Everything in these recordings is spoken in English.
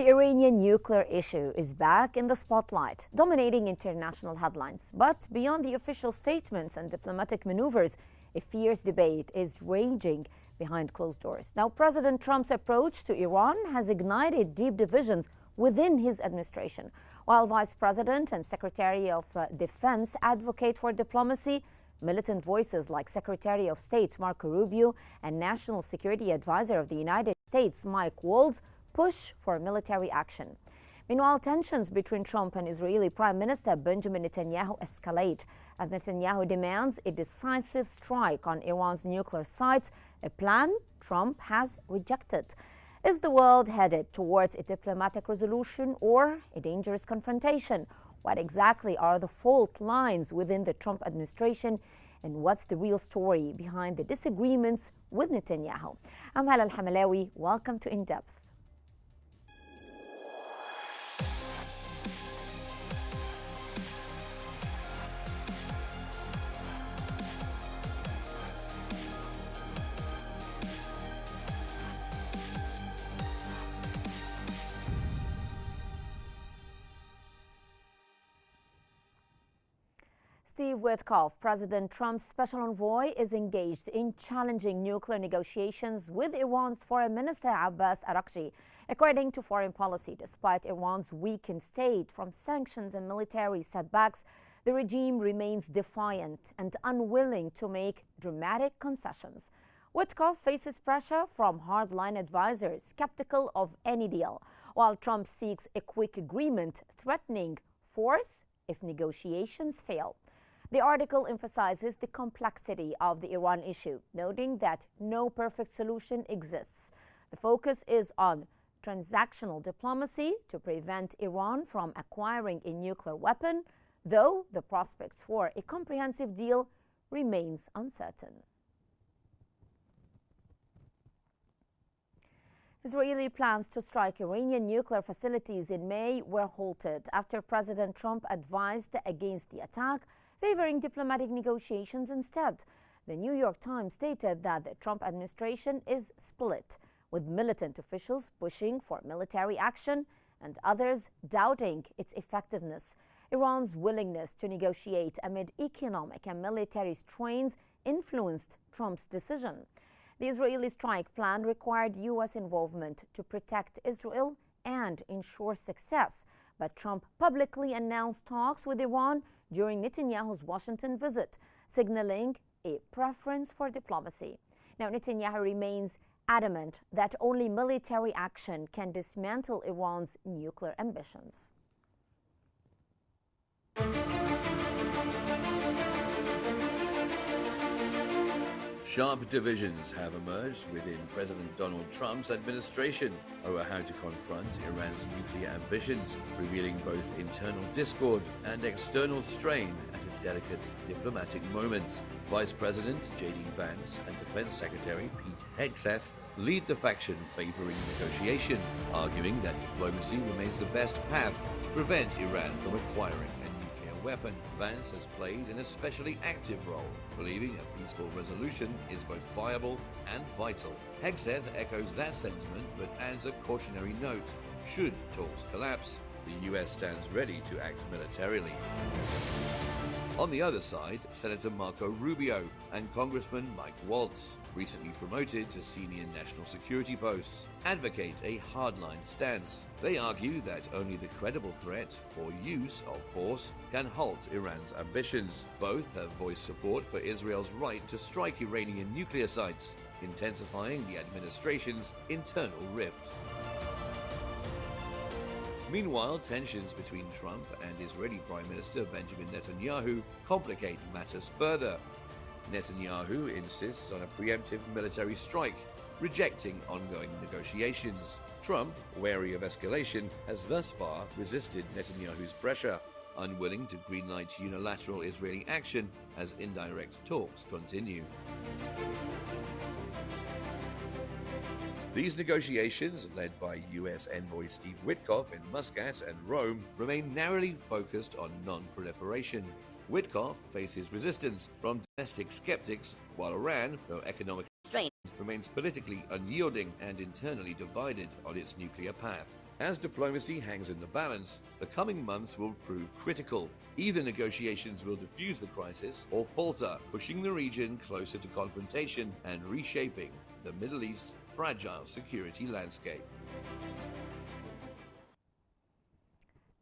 The Iranian nuclear issue is back in the spotlight, dominating international headlines. But beyond the official statements and diplomatic maneuvers, a fierce debate is raging behind closed doors. Now, President Trump's approach to Iran has ignited deep divisions within his administration. While Vice President and Secretary of Defense advocate for diplomacy, militant voices like Secretary of State Marco Rubio and National Security Advisor of the United States Mike Waltz push for military action. Meanwhile, tensions between Trump and Israeli Prime Minister Benjamin Netanyahu escalate as Netanyahu demands a decisive strike on Iran's nuclear sites, a plan Trump has rejected. Is the world headed towards a diplomatic resolution or a dangerous confrontation? What exactly are the fault lines within the Trump administration, and what's the real story behind the disagreements with Netanyahu? I'm Hala Al-Hamalawi. Welcome to In Depth. Steve Witkoff, President Trump's special envoy, is engaged in challenging nuclear negotiations with Iran's Foreign Minister Abbas Araghchi. According to Foreign Policy, despite Iran's weakened state from sanctions and military setbacks, the regime remains defiant and unwilling to make dramatic concessions. Witkoff faces pressure from hardline advisors skeptical of any deal, while Trump seeks a quick agreement, threatening force if negotiations fail. The article emphasizes the complexity of the Iran issue, noting that no perfect solution exists. The focus is on transactional diplomacy to prevent Iran from acquiring a nuclear weapon, though the prospects for a comprehensive deal remains uncertain. Israeli plans to strike Iranian nuclear facilities in May were halted after President Trump advised against the attack, favoring diplomatic negotiations instead. The New York Times stated that the Trump administration is split, with militant officials pushing for military action and others doubting its effectiveness. Iran's willingness to negotiate amid economic and military strains influenced Trump's decision. The Israeli strike plan required U.S. involvement to protect Israel and ensure success, but Trump publicly announced talks with Iran during Netanyahu's Washington visit, signaling a preference for diplomacy. Now, Netanyahu remains adamant that only military action can dismantle Iran's nuclear ambitions. Sharp divisions have emerged within President Donald Trump's administration over how to confront Iran's nuclear ambitions, revealing both internal discord and external strain at a delicate diplomatic moment. Vice President J.D. Vance and Defense Secretary Pete Hegseth lead the faction favoring negotiation, arguing that diplomacy remains the best path to prevent Iran from acquiring weapon. Vance has played an especially active role, believing a peaceful resolution is both viable and vital. Hegseth echoes that sentiment but adds a cautionary note. Should talks collapse, the U.S. stands ready to act militarily. On the other side, Senator Marco Rubio and Congressman Mike Waltz, recently promoted to senior national security posts, advocate a hardline stance. They argue that only the credible threat or use of force can halt Iran's ambitions. Both have voiced support for Israel's right to strike Iranian nuclear sites, intensifying the administration's internal rift. Meanwhile, tensions between Trump and Israeli Prime Minister Benjamin Netanyahu complicate matters further. Netanyahu insists on a preemptive military strike, rejecting ongoing negotiations. Trump, wary of escalation, has thus far resisted Netanyahu's pressure, unwilling to greenlight unilateral Israeli action as indirect talks continue. These negotiations, led by U.S. envoy Steve Witkoff in Muscat and Rome, remain narrowly focused on non-proliferation. Witkoff faces resistance from domestic skeptics, while Iran, though economically strained, remains politically unyielding and internally divided on its nuclear path. As diplomacy hangs in the balance, the coming months will prove critical. Either negotiations will defuse the crisis or falter, pushing the region closer to confrontation and reshaping the Middle East's fragile security landscape.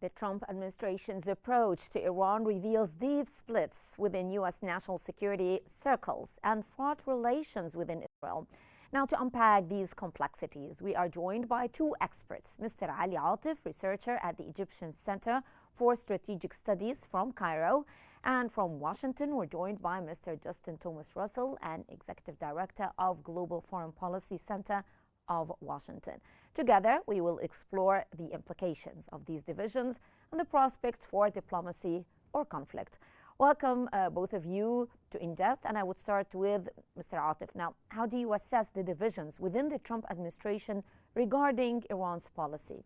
The Trump administration's approach to Iran reveals deep splits within U.S. national security circles and fraught relations within Israel. Now, to unpack these complexities, we are joined by two experts, Mr. Ali Atif, researcher at the Egyptian Center for Strategic Studies from Cairo, and from Washington, we're joined by Mr. Justin Thomas Russell, an executive director of Global Foreign Policy Center of Washington. Together, we will explore the implications of these divisions and the prospects for diplomacy or conflict. Welcome, both of you, to In Depth, and I would start with Mr. Atif. Now, how do you assess the divisions within the Trump administration regarding Iran's policy?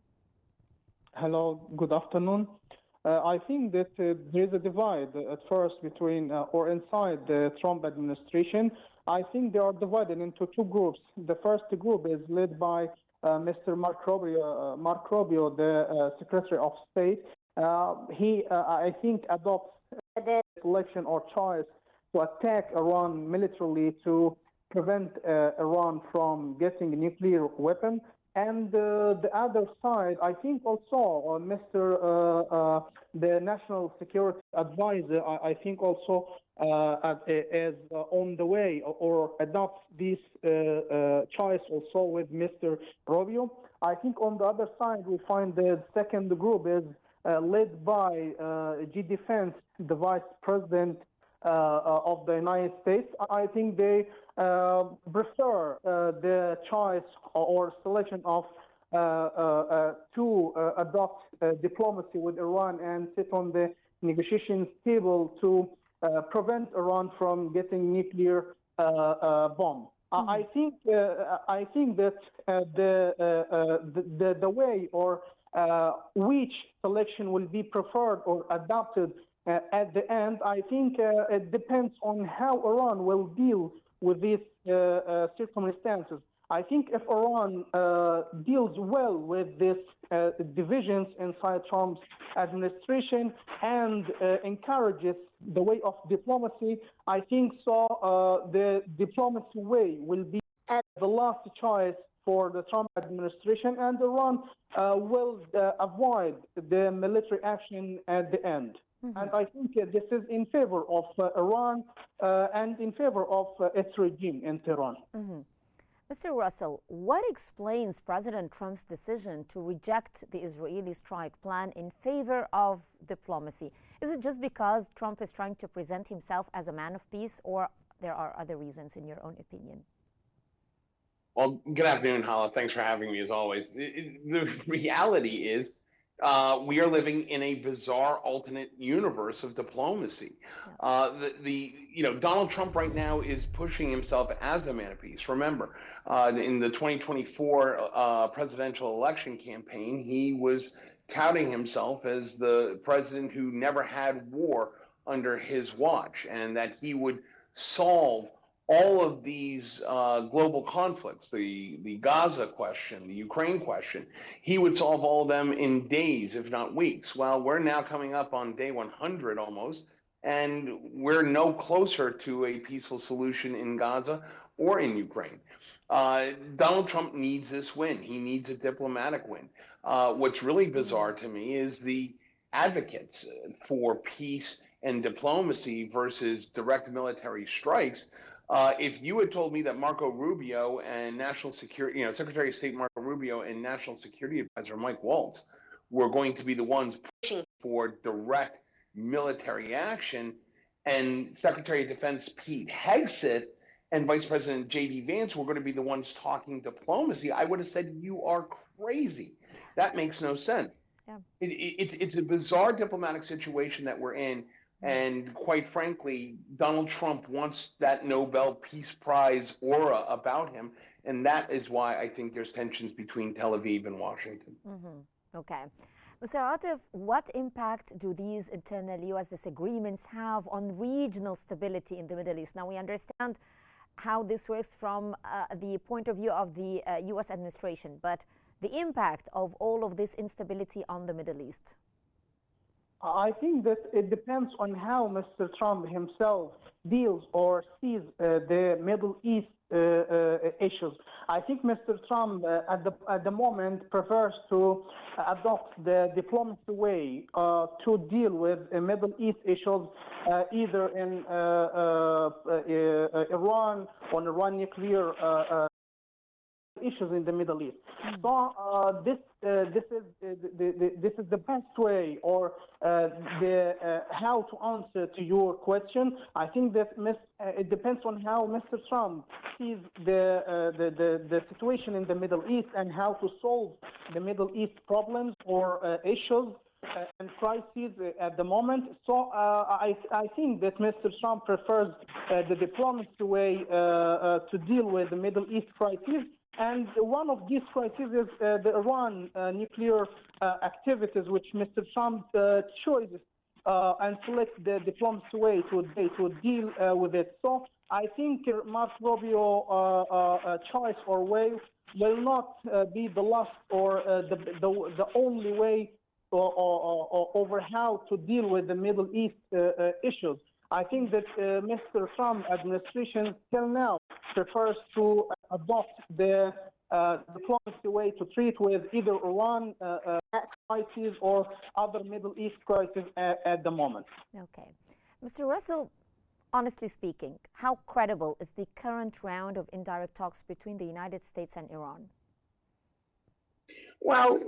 Hello, good afternoon. I think that there is a divide at first between or inside the Trump administration. I think they are divided into two groups. The first group is led by Mr. Mark Rubio, the Secretary of State. He, I think, adopts the selection or choice to attack Iran militarily to prevent Iran from getting a nuclear weapon. And the other side, I think also Mr. The National Security Advisor, I think also is on the way or adopts this choice also with Mr. Rubio. I think on the other side, we find the second group is led by G. Defense, the Vice President of the United States. I think they prefer the choice or selection of to adopt diplomacy with Iran and sit on the negotiation table to prevent Iran from getting nuclear bomb. I think that the way or which selection will be preferred or adopted at the end, I think it depends on how Iran will deal with these circumstances. I think if Iran deals well with these divisions inside Trump's administration and encourages the way of diplomacy, I think so the diplomacy way will be the last choice for the Trump administration, and Iran will avoid the military action at the end. Mm-hmm. And I think this is in favor of Iran and in favor of its regime in Tehran. Mm-hmm. Mr. Russell, what explains President Trump's decision to reject the Israeli strike plan in favor of diplomacy? Is it just because Trump is trying to present himself as a man of peace, or there are other reasons in your own opinion? Well, good afternoon, Hala. Thanks for having me as always. The reality is we are living in a bizarre alternate universe of diplomacy. Donald Trump right now is pushing himself as a man of peace. Remember, in the 2024 presidential election campaign, he was touting himself as the president who never had war under his watch, and that he would solve all of these global conflicts, the Gaza question, the Ukraine question, he would solve all of them in days, if not weeks. Well, we're now coming up on day 100 almost, and we're no closer to a peaceful solution in Gaza or in Ukraine. Donald Trump needs this win. He needs a diplomatic win. What's really bizarre to me is the advocates for peace and diplomacy versus direct military strikes. If you had told me that Marco Rubio and National Security, Secretary of State Marco Rubio and National Security Advisor Mike Waltz were going to be the ones pushing for direct military action, and Secretary of Defense Pete Hegseth and Vice President J.D. Vance were going to be the ones talking diplomacy, I would have said, you are crazy. That makes no sense. Yeah. It's a bizarre diplomatic situation that we're in. And quite frankly, Donald Trump wants that Nobel Peace Prize aura about him. And that is why I think there's tensions between Tel Aviv and Washington. Mm-hmm. Okay. Mr. Atif, what impact do these internal U.S. disagreements have on regional stability in the Middle East? Now, we understand how this works from the point of view of the U.S. administration, but the impact of all of this instability on the Middle East? I think that it depends on how Mr. Trump himself deals or sees the Middle East issues. I think Mr. Trump at the moment prefers to adopt the diplomacy way to deal with Middle East issues, either in Iran, on Iran nuclear issues in the Middle East. So this is the best way, or how to answer to your question. I think that it depends on how Mr. Trump sees the situation in the Middle East and how to solve the Middle East problems or issues and crises at the moment. So I think that Mr. Trump prefers the diplomacy way to deal with the Middle East crisis. And one of these crises is the Iran nuclear activities, which Mr. Trump chooses and selects the diplomacy way to deal with it. So I think Marco Rubio choice or way will not be the last or the only way over how to deal with the Middle East issues. I think that Mr. Trump administration till now prefers to adopt the diplomacy way to treat with either Iran crisis or other Middle East crisis at the moment. Okay. Mr. Russell, honestly speaking, how credible is the current round of indirect talks between the United States and Iran? Well,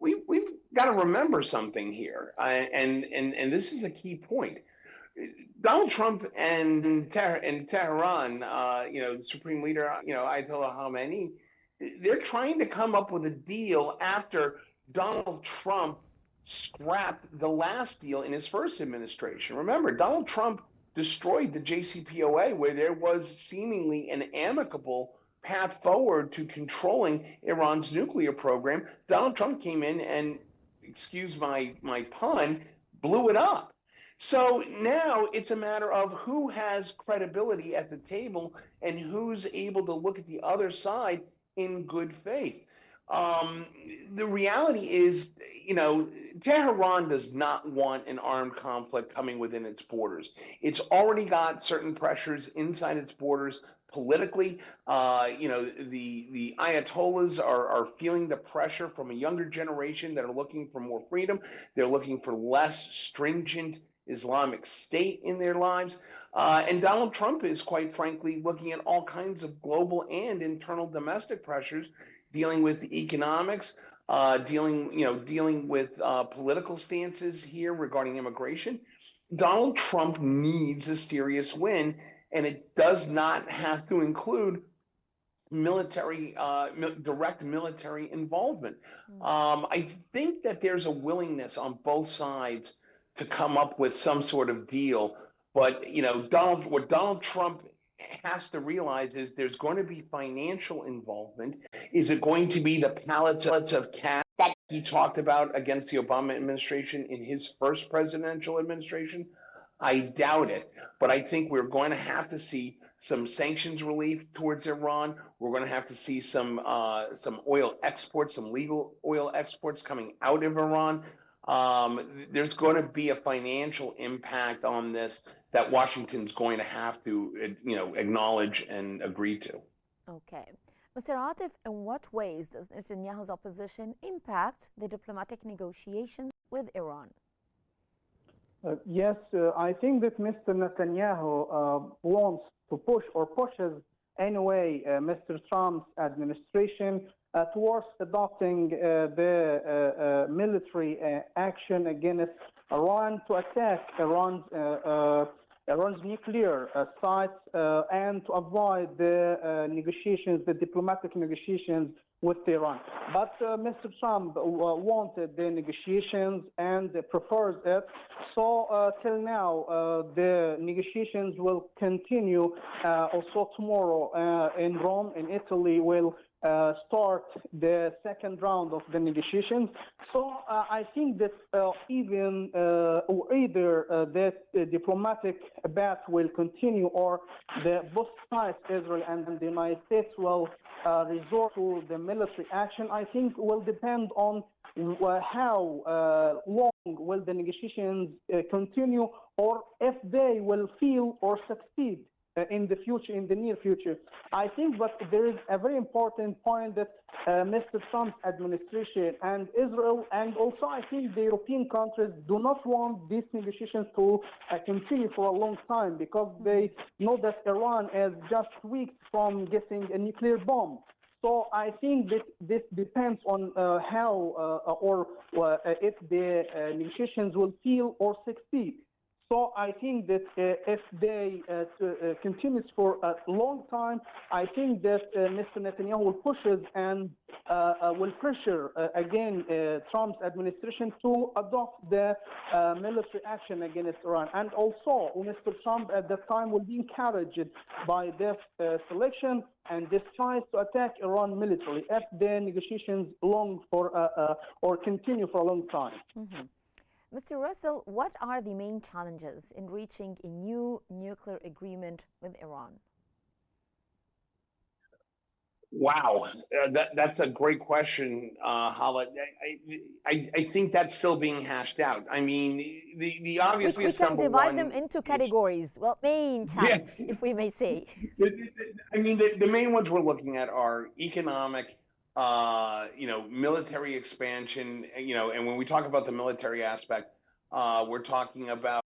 we've got to remember something here, and this is a key point. Donald Trump and Tehran, the Supreme Leader, Ayatollah Khamenei, they're trying to come up with a deal after Donald Trump scrapped the last deal in his first administration. Remember, Donald Trump destroyed the JCPOA, where there was seemingly an amicable path forward to controlling Iran's nuclear program. Donald Trump came in and, excuse my pun, blew it up. So now it's a matter of who has credibility at the table and who's able to look at the other side in good faith. The reality is, Tehran does not want an armed conflict coming within its borders. It's already got certain pressures inside its borders politically. The Ayatollahs are feeling the pressure from a younger generation that are looking for more freedom. They're looking for less stringent Islamic State in their lives. And Donald Trump is, quite frankly, looking at all kinds of global and internal domestic pressures, dealing with economics, dealing with political stances here regarding immigration. Donald Trump needs a serious win, and it does not have to include direct military involvement. I think that there's a willingness on both sides to come up with some sort of deal. But, what Donald Trump has to realize is there's going to be financial involvement. Is it going to be the pallets of cash that he talked about against the Obama administration in his first presidential administration? I doubt it. But I think we're going to have to see some sanctions relief towards Iran. We're going to have to see some oil exports, some legal oil exports coming out of Iran. There's going to be a financial impact on this that Washington's going to have to, acknowledge and agree to. Okay. Mr. Atif, in what ways does Netanyahu's opposition impact the diplomatic negotiations with Iran? Yes, I think that Mr. Netanyahu wants to push or pushes anyway Mr. Trump's administration towards adopting the military action against Iran to attack Iran's nuclear sites and to avoid the diplomatic negotiations with Iran. But Mr. Trump wanted the negotiations and prefers it. So till now, the negotiations will continue. Also tomorrow in Rome, in Italy, will start the second round of the negotiations. So I think that even or either that diplomatic path will continue, or both sides, Israel and the United States, will resort to the military action. I think will depend on how long will the negotiations continue, or if they will fail or succeed in the future, in the near future. I think, but there is a very important point that Mr. Trump's administration and Israel, and also I think the European countries, do not want these negotiations to continue for a long time, because they know that Iran is just weeks from getting a nuclear bomb. So I think that this depends on how or if the negotiations will fail or succeed. So I think that if they continue for a long time, I think that Mr. Netanyahu will push it and will pressure again Trump's administration to adopt the military action against Iran. And also, Mr. Trump at that time will be encouraged by this selection, and this tries to attack Iran militarily if the negotiations long for or continue for a long time. Mm-hmm. Mr. Russell, what are the main challenges in reaching a new nuclear agreement with Iran? Wow, that's a great question, Hala. I think that's still being hashed out. I mean, the obviously we can divide them into categories. Well, main challenge, yes, if we may say. I mean, the main ones we're looking at are economic, military expansion, and when we talk about the military aspect, we're talking about,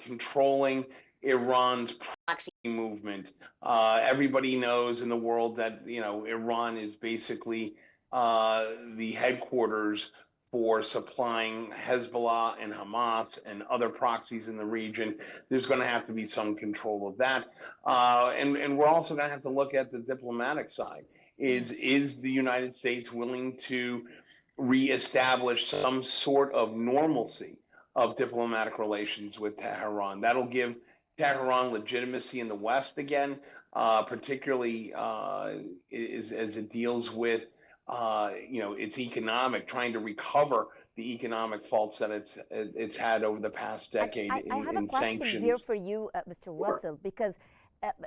controlling Iran's proxy movement. Everybody knows in the world that, Iran is basically the headquarters for supplying Hezbollah and Hamas and other proxies in the region. There's going to have to be some control of that. And we're also going to have to look at the diplomatic side. Is the United States willing to reestablish some sort of normalcy of diplomatic relations with Tehran? That'll give Tehran legitimacy in the West again, particularly as it deals with, its economic, trying to recover the economic faults that it's had over the past decade I have a question sanctions. Here for you, Mr. Russell, because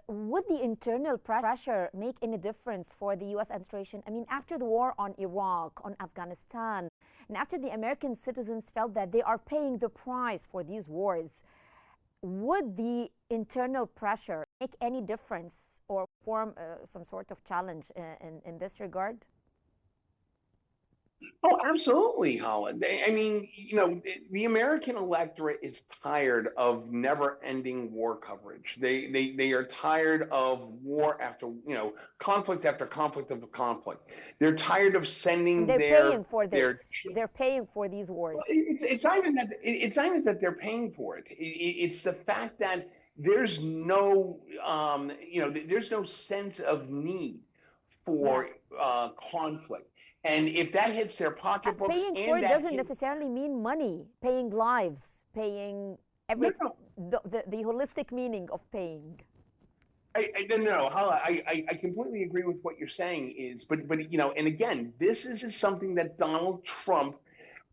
would the internal pressure make any difference for the U.S. administration? I mean, after the war on Iraq, on Afghanistan, and after the American citizens felt that they are paying the price for these wars, would the internal pressure make any difference or form some sort of challenge in this regard? Oh, absolutely, Holland. I mean, the American electorate is tired of never-ending war coverage. They are tired of war after, conflict after conflict of conflict. They're tired of sending They're paying for this. They're paying for these wars. It's not even that they're paying for it. It's the fact that there's no, there's no sense of need for conflict. And if that hits their pocketbooks, paying for it doesn't necessarily mean money. Paying lives, paying everything, the holistic meaning of paying. I completely agree with what you're saying. But and again, this is something that Donald Trump,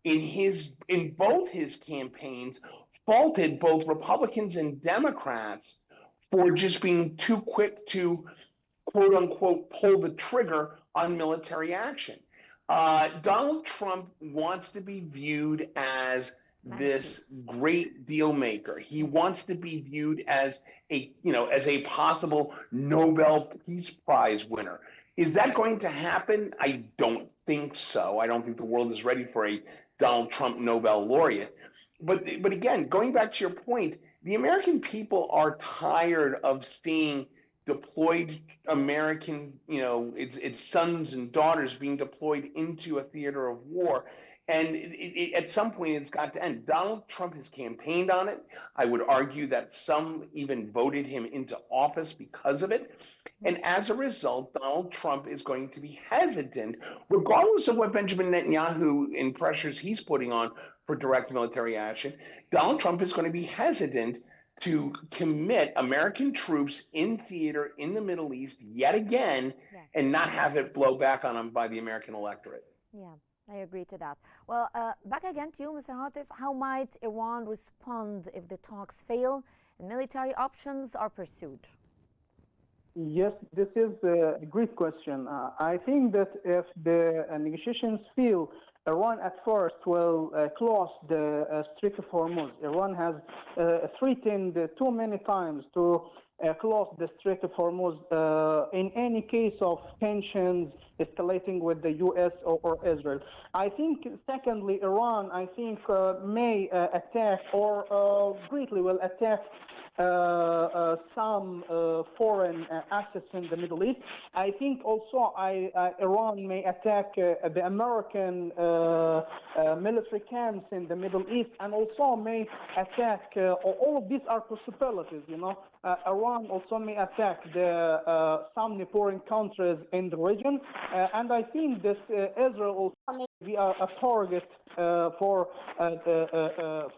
in both his campaigns, faulted both Republicans and Democrats for just being too quick to, quote unquote, pull the trigger on military action. Donald Trump wants to be viewed as this great deal maker. He wants to be viewed as a possible Nobel Peace Prize winner. Is that going to happen? I don't think so. I don't think the world is ready for a Donald Trump Nobel laureate. But again, going back to your point, the American people are tired of seeing deployed American, its sons and daughters being deployed into a theater of war. And at some point, it's got to end. Donald Trump has campaigned on it. I would argue that some even voted him into office because of it. And as a result, Donald Trump is going to be hesitant, regardless of what Benjamin Netanyahu and pressures he's putting on for direct military action. Donald Trump is going to be hesitant to commit American troops in theater in the Middle East yet again and not have it blow back on them by the American electorate. Yeah, I agree to that. Well, back again to you, Mr. Hatif. How might Iran respond if the talks fail and military options are pursued? Yes, this is a great question. I think that if the negotiations fail, Iran at first will close the Strait of Hormuz. Iran has threatened too many times to close the Strait of Hormuz in any case of tensions escalating with the U.S. or Israel. I think, secondly, Iran, I think, may attack or greatly will attack some foreign assets in the Middle East. I think also Iran may attack the American military camps in the Middle East, and also may attack, all of these are possibilities, you know. Iran also may attack some neighboring countries in the region, and I think that Israel also may be a target for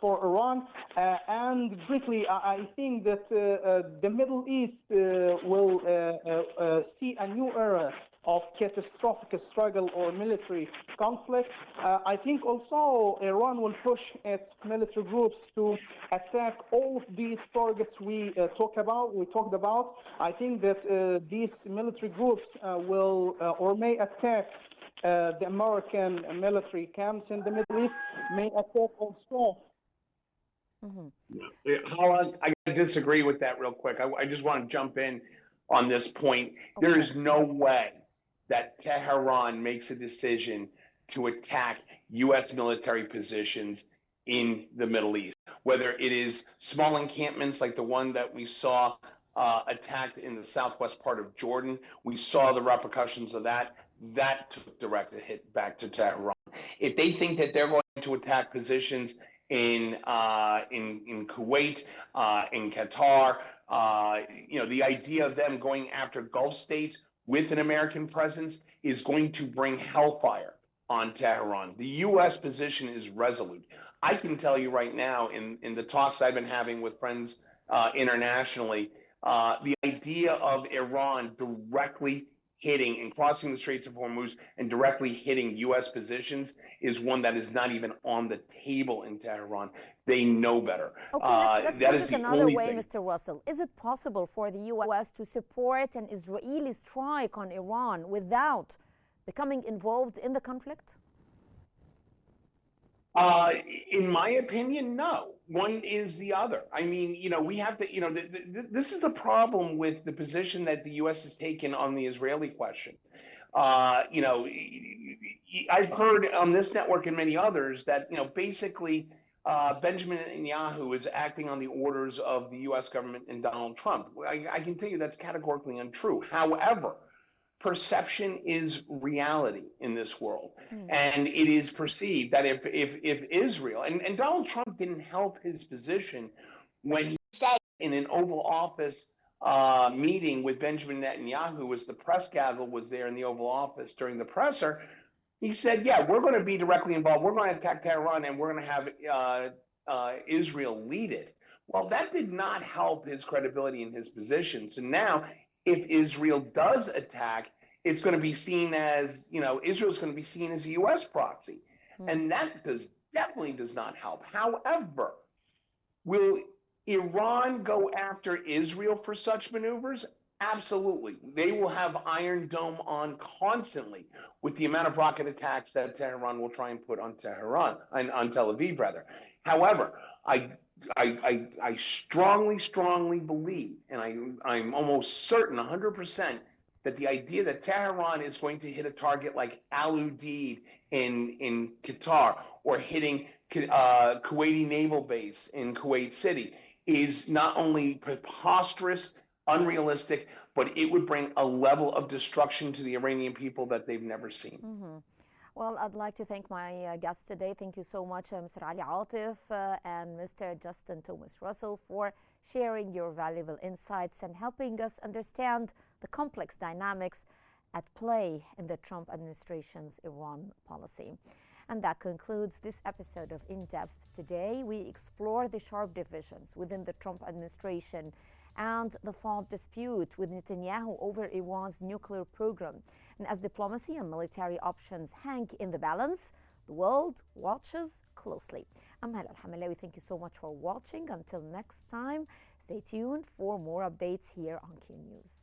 Iran, and briefly, I think that the Middle East will see a new era of catastrophic struggle or military conflict. I think also Iran will push its military groups to attack all of these targets we talked about. I think that these military groups will or may attack the American military camps in the Middle East, may attack also. I disagree with that real quick. I just want to jump in on this point. Okay. There is no way that Tehran makes a decision to attack U.S. military positions in the Middle East, whether it is small encampments like the one that we saw attacked in the southwest part of Jordan. We saw the repercussions of that. That took direct hit back to Tehran. If they think that they're going to attack positions in Kuwait, in Qatar, the idea of them going after Gulf states with an American presence is going to bring hellfire on Tehran. The U.S. position is resolute. I can tell you right now, in the talks I've been having with friends internationally, the idea of Iran directly hitting and crossing the Straits of Hormuz and directly hitting U.S. positions is one that is not even on the table in Tehran. They know better. Okay, let's put it another way, Mr. Russell. Is it possible for the U.S. to support an Israeli strike on Iran without becoming involved in the conflict? In my opinion, no. One is the other. I mean, we have to, this is the problem with the position that the U.S. has taken on the Israeli question. I've heard on this network and many others that, basically Benjamin Netanyahu is acting on the orders of the U.S. government and Donald Trump. I can tell you that's categorically untrue. However, perception is reality in this world. And it is perceived that if Israel, and Donald Trump didn't help his position when he said in an Oval Office meeting with Benjamin Netanyahu, as the press gavel was there in the Oval Office during the presser, he said, yeah, we're going to be directly involved. We're going to attack Tehran and we're going to have Israel lead it. Well, that did not help his credibility in his position. So now, if Israel does attack, it's going to be seen as, Israel's going to be seen as a U.S. proxy. And that definitely does not help. However, will Iran go after Israel for such maneuvers? Absolutely. They will have Iron Dome on constantly with the amount of rocket attacks that Tehran will try and put on on Tel Aviv, rather. However, I strongly believe, and I'm almost certain 100% that the idea that Tehran is going to hit a target like Al Udeid in Qatar or hitting Kuwaiti naval base in Kuwait City is not only preposterous, unrealistic, but it would bring a level of destruction to the Iranian people that they've never seen. Well, I'd like to thank my guests today. Thank you so much, Mr. Ali Atif and Mr. Justin Thomas Russell, for sharing your valuable insights and helping us understand the complex dynamics at play in the Trump administration's Iran policy. And that concludes this episode of In Depth. Today, we explore the sharp divisions within the Trump administration and the failed dispute with Netanyahu over Iran's nuclear program. And as diplomacy and military options hang in the balance, the world watches closely. I'm Hala Al-Hamalawi. Thank you so much for watching. Until next time, stay tuned for more updates here on Qnews.